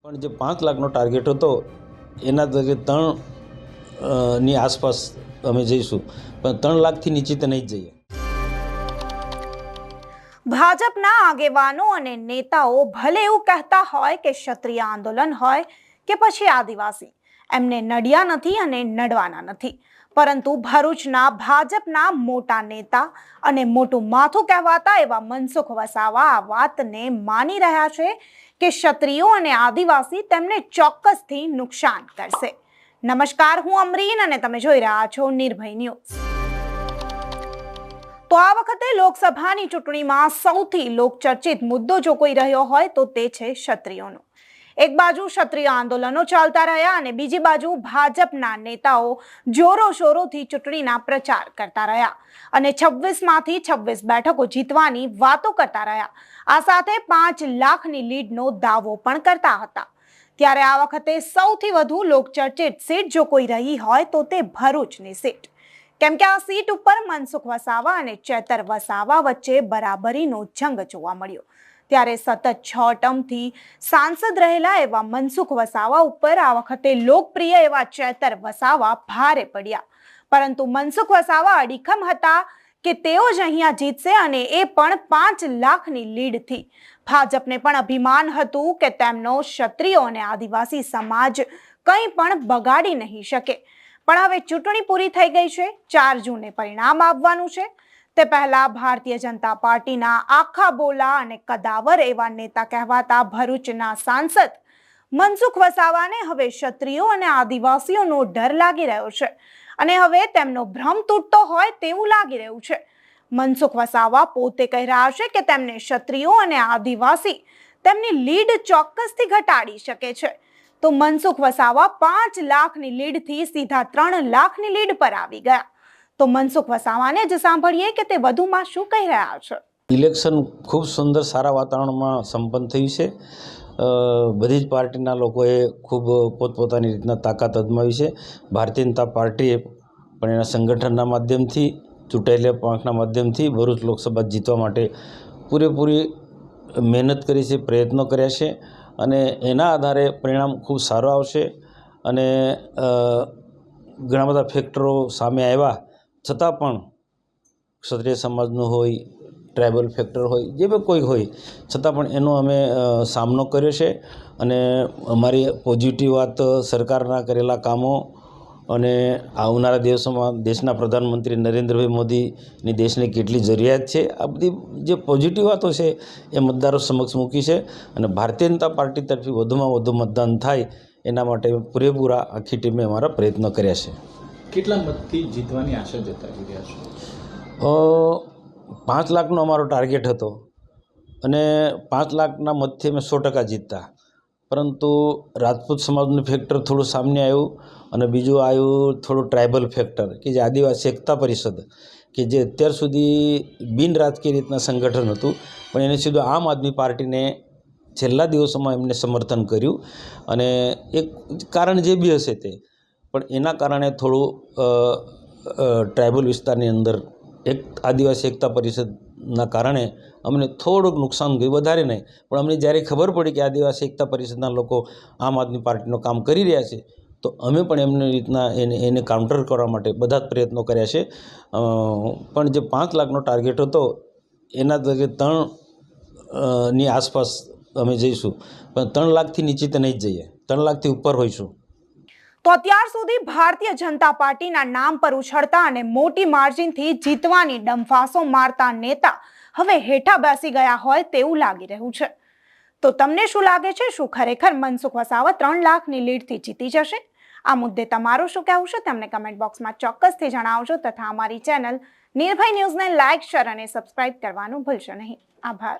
પણ જે 5 લાખનો ટાર્ગેટ હતો એના તરીકે 3 ની આસપાસ અમે જઈશું, પણ 3 લાખથી નીચે તો નહીં જ જઈએ। ભાજપના આગેવાનો અને નેતાઓ ભલે એવું કહેતા હોય કે ક્ષત્રિય આંદોલન હોય કે પછી આદિવાસી, એમને નડ્યા નથી અને નડવાના નથી, પરંતુ ભરૂચના ભાજપના મોટા નેતા અને મોટું માથું કહેવાતા એવા મનસુખ વસાવા આ વાતને માની રહ્યા છે કે ક્ષત્રિયો અને આદિવાસી તેમને ચોક્કસથી નુકસાન કરશે। નમસ્કાર, હું અમરીન અને તમે જોઈ રહ્યા છો નિર્ભય ન્યૂઝ। તો આ વખતે લોકસભાની ચૂંટણીમાં સૌથી લોકચર્ચિત મુદ્દો જો કોઈ રહ્યો હોય તો તે છે ક્ષત્રિયોનો। એક બાજુ ક્ષત્રિય આંદોલનો ચાલતા રહ્યા અને બીજી બાજુ ભાજપના નેતાઓ જોરો શોરોથી ચૂંટણીના પ્રચાર કરતા રહ્યા અને 26માંથી 26 બેઠકો જીતવાની વાતો કરતા રહ્યા। આ સાથે 5 લાખની લીડનો દાવો પણ કરતા હતા। ત્યારે આ વખતે સૌથી વધુ લોકચર્ચિત સીટ જો કોઈ રહી હોય તો તે ભરૂચની સીટ, કેમ કે આ સીટ ઉપર મનસુખ વસાવા અને ચેતર વસાવા વચ્ચે બરાબરીનો જંગ જોવા મળ્યો। ત્યારે સતત 6 ટર્મથી સાંસદ રહેલા એવા મનસુખ વસાવા ઉપર આ વખતે લોકપ્રિય એવા ચેતર વસાવા ભારે પડ્યા, પરંતુ મનસુખ વસાવા અડીખમ હતા કે તેઓ જ અહીંયા જીતશે અને એ પણ 5 લાખની લીડથી। ભાજપને પણ અભિમાન હતું કે તેમનો ક્ષત્રિયો અને આદિવાસી સમાજ કંઈ પણ બગાડી નહીં શકે। પણ હવે ચૂંટણી પૂરી થઈ ગઈ છે, 4 જૂને પરિણામ આવવાનું છે। તે પહેલા ભારતીય જનતા પાર્ટીના આખા બોલા અને કદાવર એવા નેતા કહેવાતા ભરૂચના સાંસદ મનસુખ વસાવાને હવે ક્ષત્રિયો અને આદિવાસીઓનો ડર લાગી રહ્યો છે અને હવે તેમનો ભ્રમ તૂટતો હોય તેવું લાગી રહ્યું છે। મનસુખ વસાવા પોતે કહી રહ્યા છે કે તેમને ક્ષત્રિયો અને આદિવાસી તેમની લીડ ચોક્કસથી ઘટાડી શકે છે। તો મનસુખ વસાવા 5 લાખની લીડથી સીધા 3 લાખની લીડ પર આવી ગયા। તો મનસુખ વસાવાને જ સાંભળીએ કે તે વધુમાં શું કહી રહ્યા છે। ઇલેક્શન ખૂબ સુંદર સારા વાતાવરણમાં સંપન્ન થયું છે। બધી જ પાર્ટીના લોકોએ ખૂબ પોતપોતાની રીતના તાકાત અજમાવી છે। ભારતીય જનતા પાર્ટીએ પણ એના સંગઠનના માધ્યમથી, ચૂંટાયેલા પાંખના માધ્યમથી ભરૂચ લોકસભા જીતવા માટે પૂરેપૂરી મહેનત કરી છે, પ્રયત્નો કર્યા છે અને એના આધારે પરિણામ ખૂબ સારું આવશે। અને ઘણા બધા ફેક્ટરો સામે આવ્યા છતાં પણ ક્ષત્રિય સમાજનું હોય, ટ્રાઇબલ ફેક્ટર હોય, જે બી કોઈ હોય, છતાં પણ એનો અમે સામનો કર્યો છે અને અમારી પોઝિટિવ વાત સરકારના કરેલા કામો અને આવનારા દિવસોમાં દેશના પ્રધાનમંત્રી નરેન્દ્રભાઈ મોદીની દેશને કેટલી જરૂરિયાત છે, આ બધી જે પોઝિટિવ વાતો છે એ મતદારો સમક્ષ મૂકી છે અને ભારતીય જનતા પાર્ટી તરફથી વધુમાં વધુ મતદાન થાય એના માટે પૂરેપૂરા આખી ટીમે અમારા પ્રયત્નો કર્યા છે। કેટલા મતથી જીતવાની આશા જતાવી રહ્યા છો? 5 લાખનો અમારો ટાર્ગેટ હતો અને 5 લાખના મતથી અમે 100% જીતતા, પરંતુ રાજપૂત સમાજનું ફેક્ટર થોડું સામે આવ્યું અને બીજું આવ્યું થોડું ટ્રાઇબલ ફેક્ટર કે જે આદિવાસી એકતા પરિષદ કે જે અત્યાર સુધી બિન રાજકીય રીતના સંગઠન હતું, પણ એને સીધું આમ આદમી પાર્ટીને છેલ્લા દિવસોમાં એમને સમર્થન કર્યું અને એક કારણ જે બી હશે તે, પણ એના કારણે થોડું ટ્રાઇબલ વિસ્તારની અંદર એક આદિવાસી એકતા પરિષદના કારણે અમને થોડુંક નુકસાન ગયું, વધારે નહીં, પણ અમને જ્યારે ખબર પડી કે આદિવાસી એકતા પરિષદના લોકો આમ આદમી પાર્ટીનું કામ કરી રહ્યા છે તો અમે પણ એમની રીતના એને કાઉન્ટર કરવા માટે બધા જ પ્રયત્નો કર્યા છે। પણ જે 5 લાખનો ટાર્ગેટ હતો એના તરીકે 3 ની આસપાસ અમે જઈશું, પણ 3 લાખથી નીચે તો નહીં જ જઈએ, 3 લાખથી ઉપર હોઈશું। તો અત્યાર સુધી ભારતીય જનતા પાર્ટીના નામ પર ઉછળતા અને મોટી માર્જિનથી જીતવાની ડંફાસો મારતા નેતા હવે હેઠા બેસી ગયા હોય તેવું લાગી રહ્યું છે। તો તમને શું લાગે છે, શું ખરેખર મનસુખ વસાવા 3 લાખની લીડથી જીતી જશે? આ મુદ્દે તમારું શું કહેવું છે તેમને કમેન્ટ બોક્સમાં ચોક્કસથી જણાવજો તથા અમારી ચેનલ નિર્ભય ન્યૂઝને લાઇક, શેર અને સબસ્ક્રાઇબ કરવાનું ભૂલશો નહીં। આભાર।